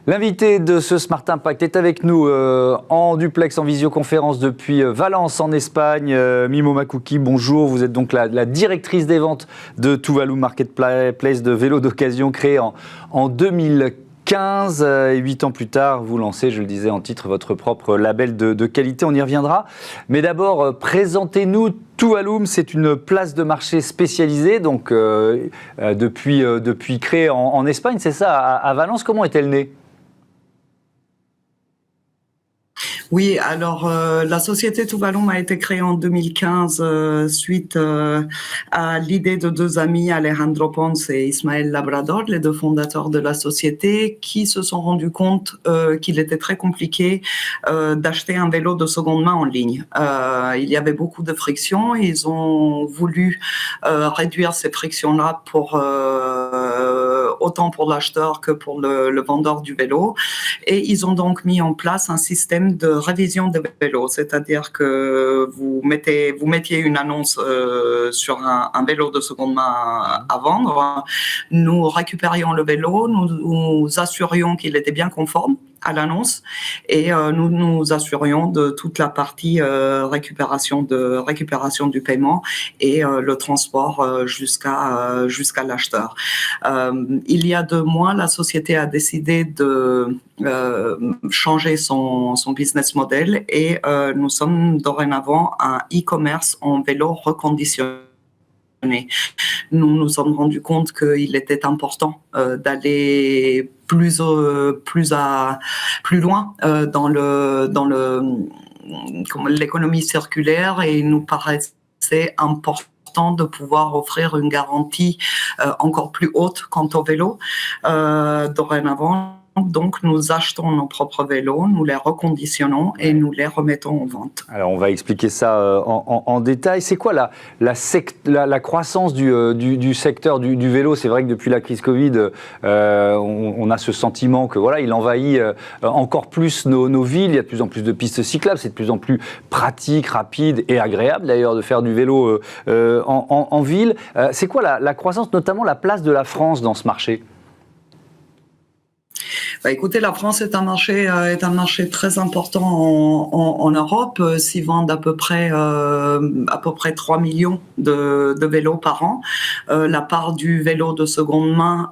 L'invité de ce Smart Impact est avec nous en duplex, en visioconférence depuis Valence en Espagne. Mimo Makouki, bonjour. Vous êtes donc la directrice des ventes de Tuvalu Marketplace de vélos d'occasion créé en 2015. 8 ans plus tard, vous lancez, je le disais en titre, votre propre label de qualité. On y reviendra. Mais d'abord, présentez-nous Tuvalu. C'est une place de marché spécialisée, donc depuis créée en Espagne, c'est ça, à Valence. Comment est-elle née ? Oui, alors la société Tuvalu a été créée en 2015 suite à l'idée de deux amis, Alejandro Ponce et Ismael Labrador, les deux fondateurs de la société, qui se sont rendus compte qu'il était très compliqué d'acheter un vélo de seconde main en ligne. Il y avait beaucoup de frictions et ils ont voulu réduire ces frictions-là pour autant pour l'acheteur que pour le vendeur du vélo. Et ils ont donc mis en place un système de révision de vélo, c'est-à-dire que vous mettiez une annonce sur un vélo de seconde main à vendre. Nous récupérions le vélo, nous assurions qu'il était bien conforme à l'annonce et nous nous assurions de toute la partie récupération du paiement et le transport jusqu'à l'acheteur. Il y a 2 mois, la société a décidé de changer son business model et nous sommes dorénavant un e-commerce en vélo reconditionné. Nous nous sommes rendus compte qu'il était important d'aller plus loin dans l'économie circulaire et il nous paraissait important de pouvoir offrir une garantie encore plus haute quant au vélo. Dorénavant, donc, nous achetons nos propres vélos, nous les reconditionnons et nous les remettons en vente. Alors, on va expliquer ça en détail. C'est quoi la croissance du secteur du vélo ? C'est vrai que depuis la crise Covid, on a ce sentiment que voilà, il envahit encore plus nos villes. Il y a de plus en plus de pistes cyclables. C'est de plus en plus pratique, rapide et agréable d'ailleurs de faire du vélo en ville. C'est quoi la croissance, notamment la place de la France dans ce marché ? Écoutez, la France est un marché très important en Europe. S'y vendent à peu près 3 millions de vélos par an. La part du vélo de seconde main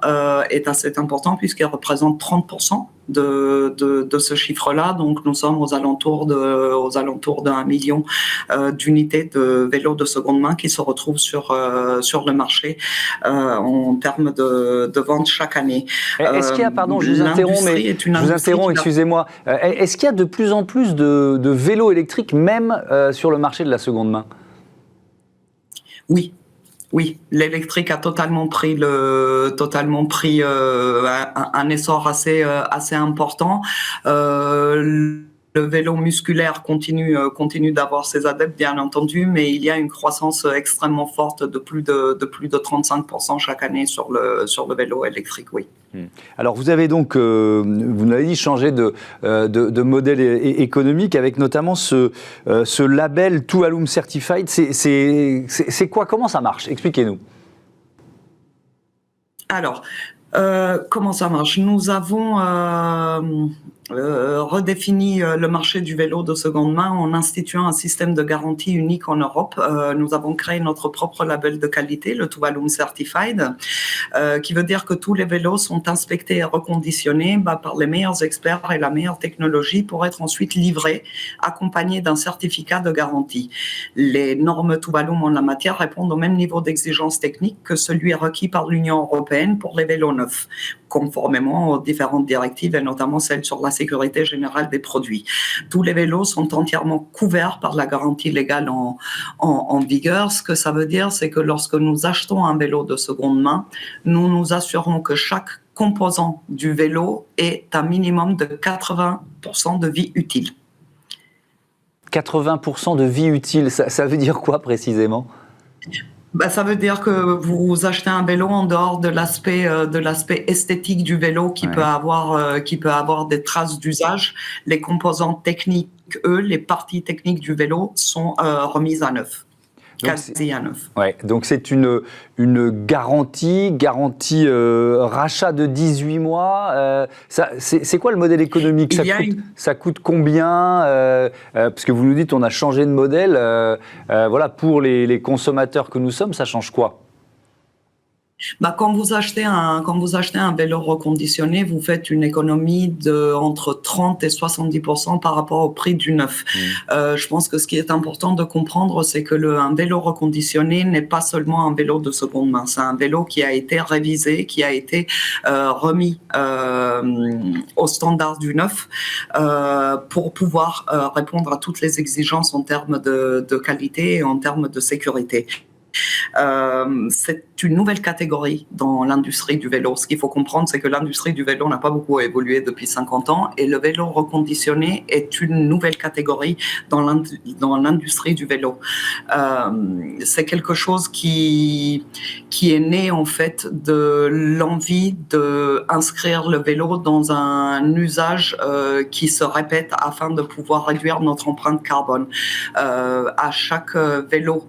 est assez importante puisqu'elle représente 30% de ce chiffre-là. Donc, nous sommes aux alentours d'1 million d'unités de vélos de seconde main qui se retrouvent sur le marché en termes de vente chaque année. Est-ce qu'il y a, pardon, je vous interromps, excusez-moi. Est-ce qu'il y a de plus en plus de vélos électriques, même sur le marché de la seconde main ? Oui, l'électrique a totalement pris un essor assez important. Le vélo musculaire continue d'avoir ses adeptes, bien entendu, mais il y a une croissance extrêmement forte de plus de 35% chaque année sur le vélo électrique, oui. Alors, vous avez donc, vous l'avez dit, changé de modèle économique avec notamment ce label Tuvalu Certified. C'est quoi ? Comment ça marche ? Expliquez-nous. Alors, comment ça marche ? Nous avons redéfini le marché du vélo de seconde main en instituant un système de garantie unique en Europe. Nous avons créé notre propre label de qualité, le Tuvalu Certified, qui veut dire que tous les vélos sont inspectés et reconditionnés par les meilleurs experts et la meilleure technologie pour être ensuite livrés, accompagnés d'un certificat de garantie. Les normes Tuvalu en la matière répondent au même niveau d'exigence technique que celui requis par l'Union européenne pour les vélos neufs, conformément aux différentes directives et notamment celle sur la sécurité générale des produits. Tous les vélos sont entièrement couverts par la garantie légale en vigueur. Ce que ça veut dire, c'est que lorsque nous achetons un vélo de seconde main, nous nous assurons que chaque composant du vélo est un minimum de 80% de vie utile. 80% de vie utile, ça veut dire quoi précisément ? Ça veut dire que vous achetez un vélo en dehors de l'aspect esthétique du vélo qui peut avoir des traces d'usage. Les composants techniques, les parties techniques du vélo sont remises à neuf. quasi à neuf. Ouais, donc c'est une garantie rachat de 18 mois. C'est quoi le modèle économique? Ça coûte combien parce que vous nous dites on a changé de modèle. Voilà, pour les consommateurs que nous sommes, ça change quoi? Quand vous achetez un vélo reconditionné, vous faites une économie de entre 30 et 70% par rapport au prix du neuf. Je pense que ce qui est important de comprendre, c'est que un vélo reconditionné n'est pas seulement un vélo de seconde main. C'est un vélo qui a été révisé, qui a été remis au standard du neuf pour pouvoir répondre à toutes les exigences en termes de qualité et en termes de sécurité. C'est une nouvelle catégorie dans l'industrie du vélo. Ce qu'il faut comprendre, c'est que l'industrie du vélo n'a pas beaucoup évolué depuis 50 ans et le vélo reconditionné est une nouvelle catégorie dans l'industrie du vélo. C'est quelque chose qui est né en fait de l'envie d'inscrire le vélo dans un usage qui se répète afin de pouvoir réduire notre empreinte carbone. À chaque vélo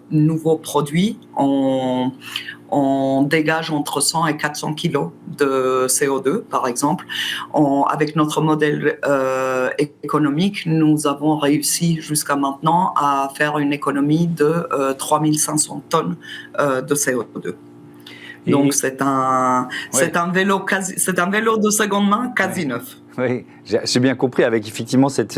nouveau produit, on dégage entre 100 et 400 kilos de CO2, par exemple. Avec notre modèle économique, nous avons réussi jusqu'à maintenant à faire une économie de 3500 tonnes de CO2. Donc c'est un vélo de seconde main quasi neuf. Oui, j'ai bien compris, avec effectivement cette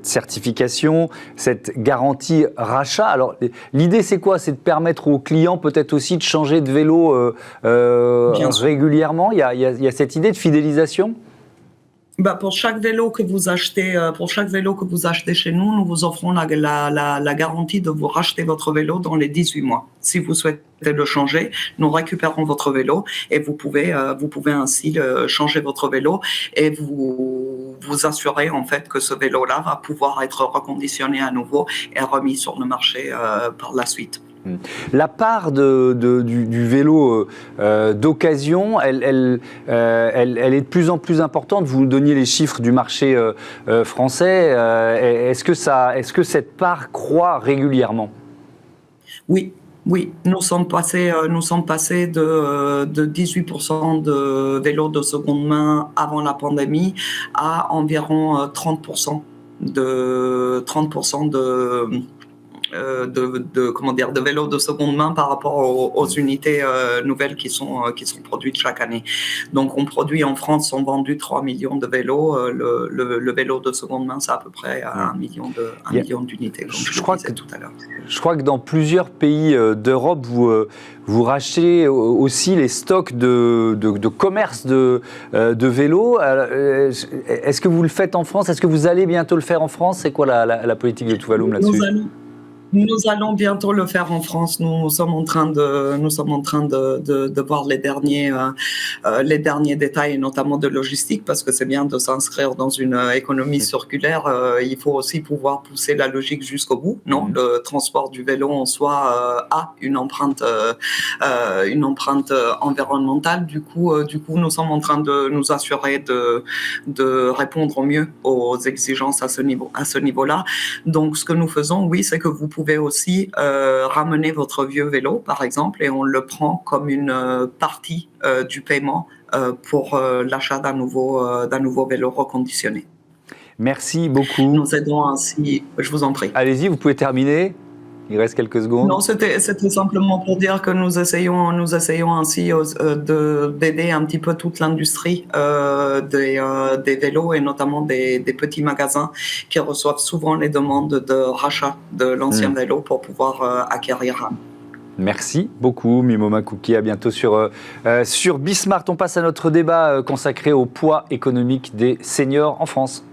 certification, cette garantie rachat. Alors, l'idée, c'est quoi? C'est de permettre aux clients peut-être aussi de changer de vélo régulièrement. Il y a cette idée de fidélisation? Pour chaque vélo que vous achetez, chez nous, nous vous offrons la garantie de vous racheter votre vélo dans les 18 mois. Si vous souhaitez le changer, nous récupérons votre vélo et vous pouvez ainsi changer votre vélo et vous assurer en fait que ce vélo-là va pouvoir être reconditionné à nouveau et remis sur le marché par la suite. La part du vélo d'occasion, elle est de plus en plus importante. Vous nous donniez les chiffres du marché français. Est-ce que cette part croît régulièrement? Oui, nous sommes passés de 18% de vélos de seconde main avant la pandémie à environ 30% de vélos de seconde main par rapport aux unités nouvelles qui sont produites chaque année. Donc on produit en France, sont vendus 3 millions de vélos. Le vélo de seconde main, c'est à peu près 1 million d'unités, comme je le disais tout à l'heure. Je crois que dans plusieurs pays d'Europe, vous rachetez aussi les stocks de commerce de vélos. Est-ce que vous le faites en France? Est-ce que vous allez bientôt le faire en France? C'est quoi la politique de Tuvalu là-dessus? Nous allons bientôt le faire en France. Nous sommes en train de voir les derniers détails, notamment de logistique, parce que c'est bien de s'inscrire dans une économie circulaire. Il faut aussi pouvoir pousser la logique jusqu'au bout. Non, le transport du vélo en soi a une empreinte environnementale. Du coup, nous sommes en train de nous assurer de répondre au mieux aux exigences à ce niveau-là. Donc, ce que nous faisons, oui, c'est que vous pouvez aussi ramener votre vieux vélo, par exemple, et on le prend comme une partie du paiement pour l'achat d'un nouveau vélo reconditionné. Merci beaucoup. Nous aidons ainsi, je vous en prie. Allez-y, vous pouvez terminer. Il reste quelques secondes. Non, c'était simplement pour dire que nous essayons ainsi d'aider un petit peu toute l'industrie des vélos et notamment des petits magasins qui reçoivent souvent les demandes de rachat de l'ancien vélo pour pouvoir acquérir un. Merci beaucoup, Mimo Makouki. À bientôt sur Bismart. On passe à notre débat consacré au poids économique des seniors en France.